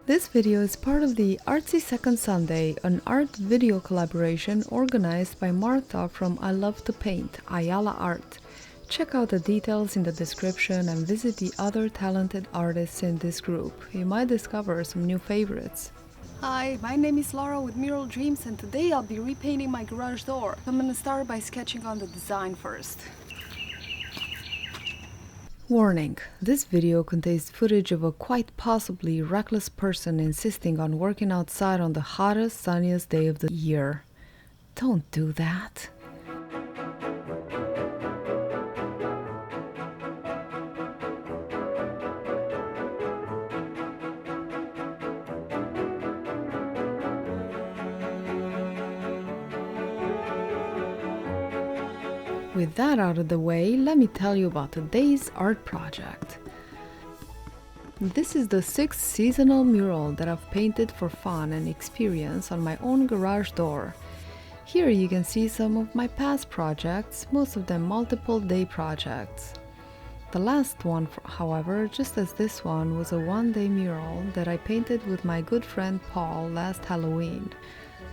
This video is part of the Artsy Second Sunday, an art video collaboration organized by Martha from I Love to Paint, AyalaArt. Check out the details in the description and visit the other talented artists in this group. You might discover some new favorites. Hi, my name is Laura with Mural Dreams, and today I'll be repainting my garage door. I'm gonna start by sketching on the design first. Warning: this video contains footage of a quite possibly reckless person insisting on working outside on the hottest, sunniest day of the year. Don't do that. With that out of the way, let me tell you about today's art project. This is the 6th seasonal mural that I've painted for fun and experience on my own garage door. Here you can see some of my past projects, most of them multiple day projects. The last one, however, just as this one, was a one-day mural that I painted with my good friend Paul last Halloween.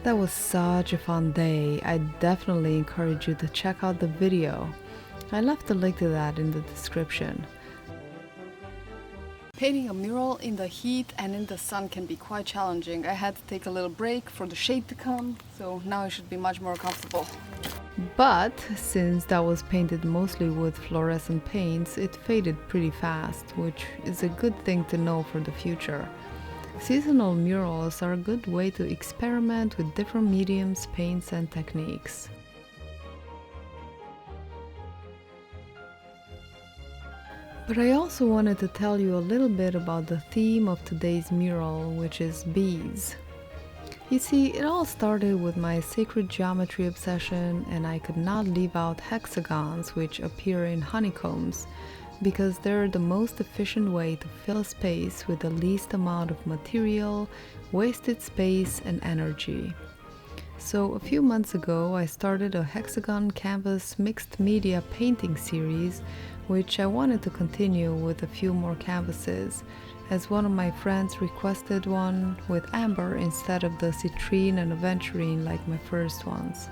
That was such a fun day. I definitely encourage you to check out the video. I left a link to that in the description. Painting a mural in the heat and in the sun can be quite challenging. I had to take a little break for the shade to come, so now I should be much more comfortable. But since that was painted mostly with fluorescent paints, it faded pretty fast, which is a good thing to know for the future. Seasonal murals are a good way to experiment with different mediums, paints, and techniques. But I also wanted to tell you a little bit about the theme of today's mural, which is bees. You see, it all started with my sacred geometry obsession, and I could not leave out hexagons, which appear in honeycombs, because they're the most efficient way to fill space with the least amount of material, wasted space, and energy. So a few months ago I started a hexagon canvas mixed media painting series, which I wanted to continue with a few more canvases, as one of my friends requested one with amber instead of the citrine and aventurine like my first ones.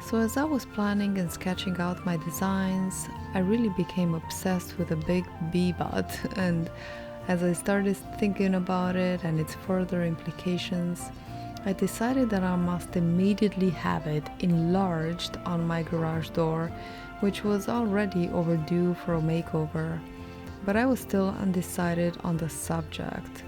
So as I was planning and sketching out my designs, I really became obsessed with a big bee bud, and as I started thinking about it and its further implications, I decided that I must immediately have it enlarged on my garage door, which was already overdue for a makeover, but I was still undecided on the subject.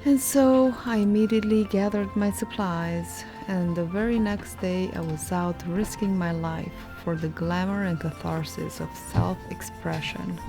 And so I immediately gathered my supplies, and the very next day I was out risking my life for the glamour and catharsis of self-expression.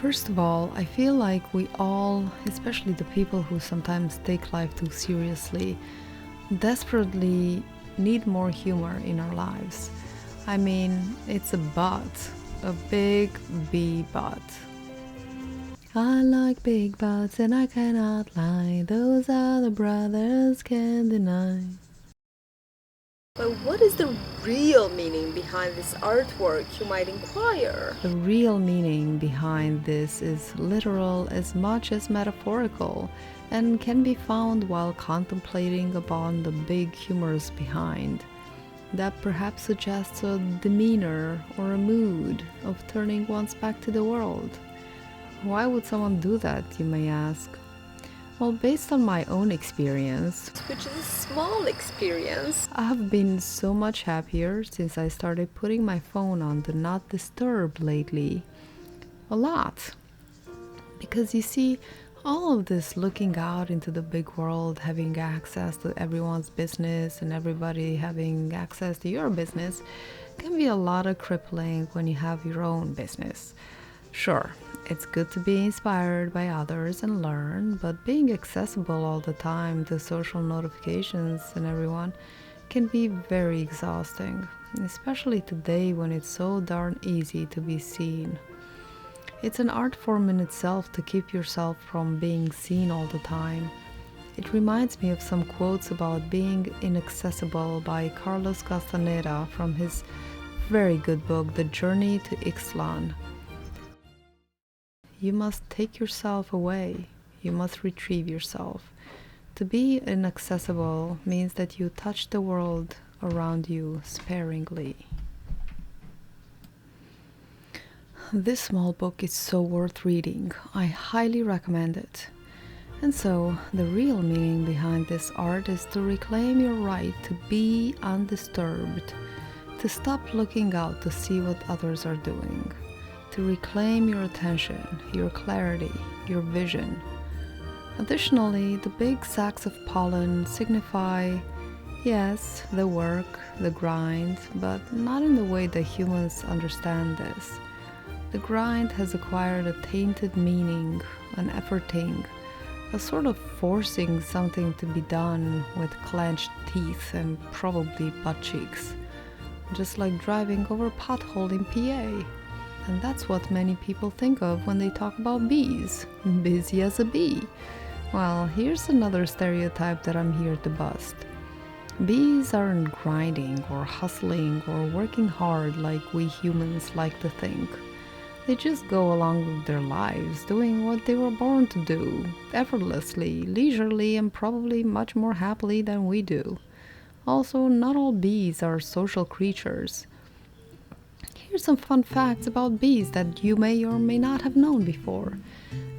First of all, I feel like we all, especially the people who sometimes take life too seriously, desperately need more humor in our lives. I mean, it's a butt, a big bee butt. I like big butts and I cannot lie, those other brothers can't deny. But what is the real meaning behind this artwork, you might inquire? The real meaning behind this is literal as much as metaphorical, and can be found while contemplating upon the big humors behind. That perhaps suggests a demeanor or a mood of turning one's back to the world. Why would someone do that, you may ask? Well, based on my own experience, Which is a small experience. I have been so much happier since I started putting my phone on Do Not Disturb lately. A lot. Because you see, all of this looking out into the big world, having access to everyone's business and everybody having access to your business, can be a lot of crippling when you have your own business. Sure, it's good to be inspired by others and learn, but being accessible all the time to social notifications and everyone can be very exhausting, especially today when it's so darn easy to be seen. It's an art form in itself to keep yourself from being seen all the time. It reminds me of some quotes about being inaccessible by Carlos Castaneda from his very good book, The Journey to Ixtlan. You must take yourself away. You must retrieve yourself. To be inaccessible means that you touch the world around you sparingly. This small book is so worth reading. I highly recommend it. And so, the real meaning behind this art is to reclaim your right to be undisturbed, to stop looking out to see what others are doing, to reclaim your attention, your clarity, your vision. Additionally, the big sacks of pollen signify, yes, the work, the grind, but not in the way that humans understand this. The grind has acquired a tainted meaning, an efforting, a sort of forcing something to be done with clenched teeth and probably butt cheeks. Just like driving over a pothole in PA. And that's what many people think of when they talk about bees. Busy as a bee. Well, here's another stereotype that I'm here to bust. Bees aren't grinding or hustling or working hard like we humans like to think. They just go along with their lives, doing what they were born to do, effortlessly, leisurely, and probably much more happily than we do. Also, not all bees are social creatures. Here's some fun facts about bees that you may or may not have known before.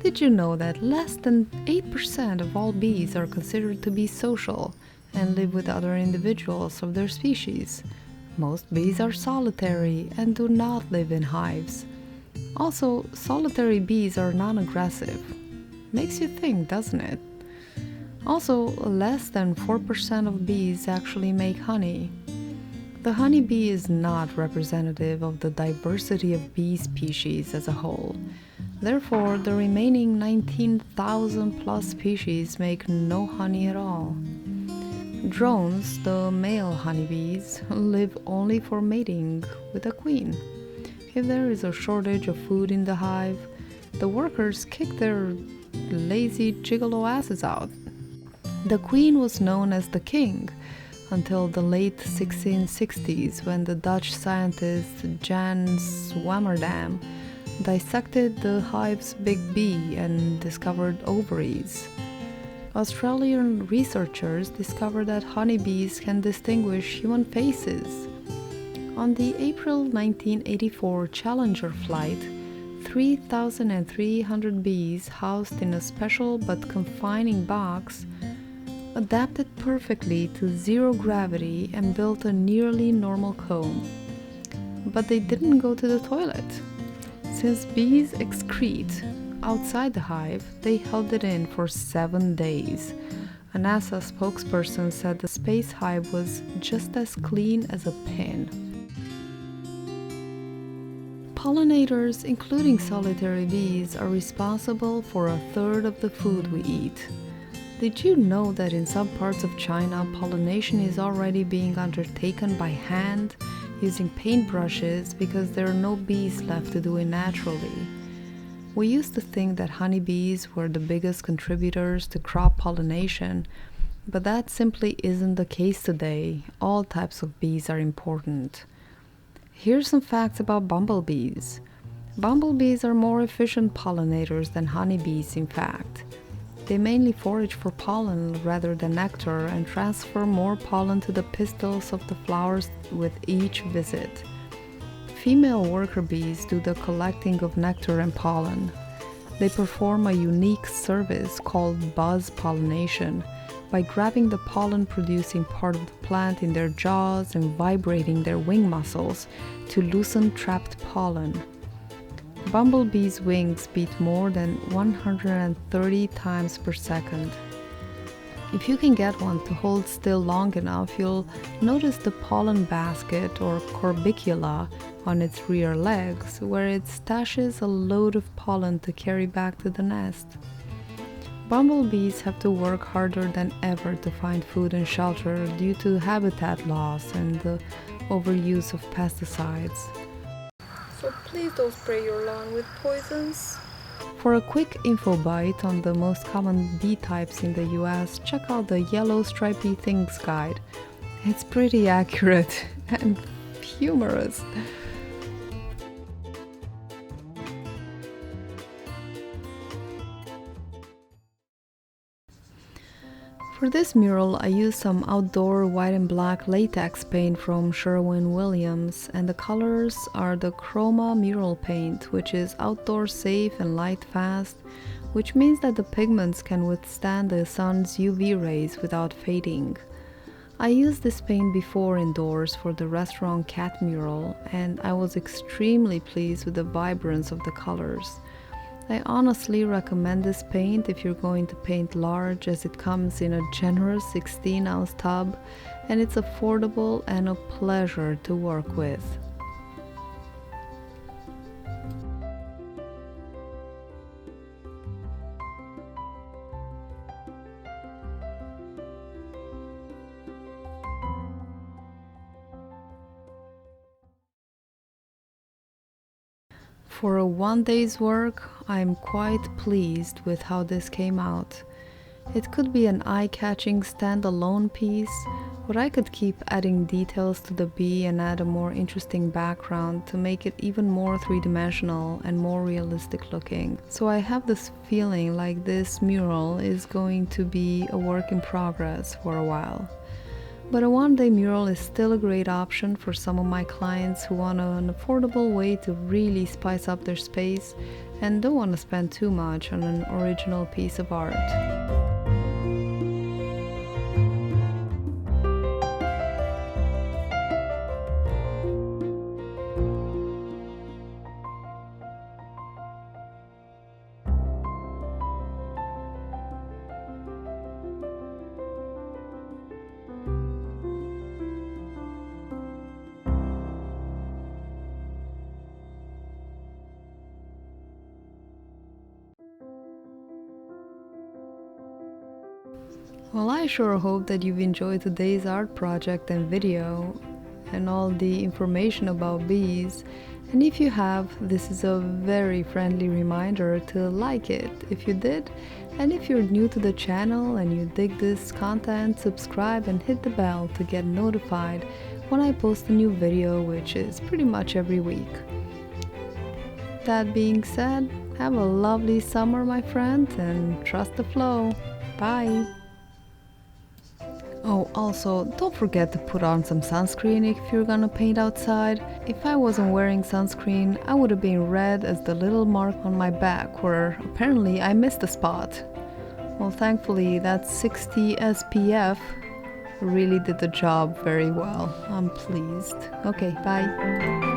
Did you know that less than 8% of all bees are considered to be social and live with other individuals of their species? Most bees are solitary and do not live in hives. Also, solitary bees are non-aggressive. Makes you think, doesn't it? Also, less than 4% of bees actually make honey. The honeybee is not representative of the diversity of bee species as a whole. Therefore, the remaining 19,000 plus species make no honey at all. Drones, the male honeybees, live only for mating with a queen. If there is a shortage of food in the hive, the workers kick their lazy gigolo asses out. The queen was known as the king until the late 1660s, when the Dutch scientist Jan Swammerdam dissected the hive's big bee and discovered ovaries. Australian researchers discovered that honeybees can distinguish human faces. On the April 1984 Challenger flight, 3,300 bees housed in a special but confining box adapted perfectly to zero gravity and built a nearly normal comb. But they didn't go to the toilet. Since bees excrete outside the hive, they held it in for 7 days. A NASA spokesperson said the space hive was just as clean as a pin. Pollinators, including solitary bees, are responsible for a third of the food we eat. Did you know that in some parts of China, pollination is already being undertaken by hand, using paintbrushes, because there are no bees left to do it naturally? We used to think that honeybees were the biggest contributors to crop pollination, but that simply isn't the case today. All types of bees are important. Here's some facts about bumblebees. Bumblebees are more efficient pollinators than honeybees, in fact. They mainly forage for pollen rather than nectar and transfer more pollen to the pistils of the flowers with each visit. Female worker bees do the collecting of nectar and pollen. They perform a unique service called buzz pollination by grabbing the pollen-producing part of the plant in their jaws and vibrating their wing muscles to loosen trapped pollen. Bumblebees' wings beat more than 130 times per second. If you can get one to hold still long enough, you'll notice the pollen basket or corbicula on its rear legs, where it stashes a load of pollen to carry back to the nest. Bumblebees have to work harder than ever to find food and shelter due to habitat loss and the overuse of pesticides. so please don't spray your lawn with poisons. For a quick info bite on the most common bee types in the US, check out the Yellow Stripy Things guide. It's pretty accurate and humorous. For this mural, I used some outdoor white and black latex paint from Sherwin-Williams, and the colors are the Chroma Mural Paint, which is outdoor safe and light fast, which means that the pigments can withstand the sun's UV rays without fading. I used this paint before indoors for the restaurant cat mural, and I was extremely pleased with the vibrance of the colors. I honestly recommend this paint if you're going to paint large, as it comes in a generous 16-ounce tub and it's affordable and a pleasure to work with. For a one day's work, I'm quite pleased with how this came out. It could be an eye-catching standalone piece, but I could keep adding details to the bee and add a more interesting background to make it even more three-dimensional and more realistic looking. So I have this feeling like this mural is going to be a work in progress for a while. But a one-day mural is still a great option for some of my clients who want an affordable way to really spice up their space and don't want to spend too much on an original piece of art. Well, I sure hope that you've enjoyed today's art project and video and all the information about bees. And if you have, this is a very friendly reminder to like it if you did. And if you're new to the channel and you dig this content, subscribe and hit the bell to get notified when I post a new video, which is pretty much every week. That being said, have a lovely summer, my friends, and trust the flow. Bye! Oh, also, don't forget to put on some sunscreen if you're gonna paint outside. If I wasn't wearing sunscreen, I would have been red as the little mark on my back where apparently I missed a spot. Well, thankfully that 60 SPF really did the job very well. I'm pleased. Okay, bye.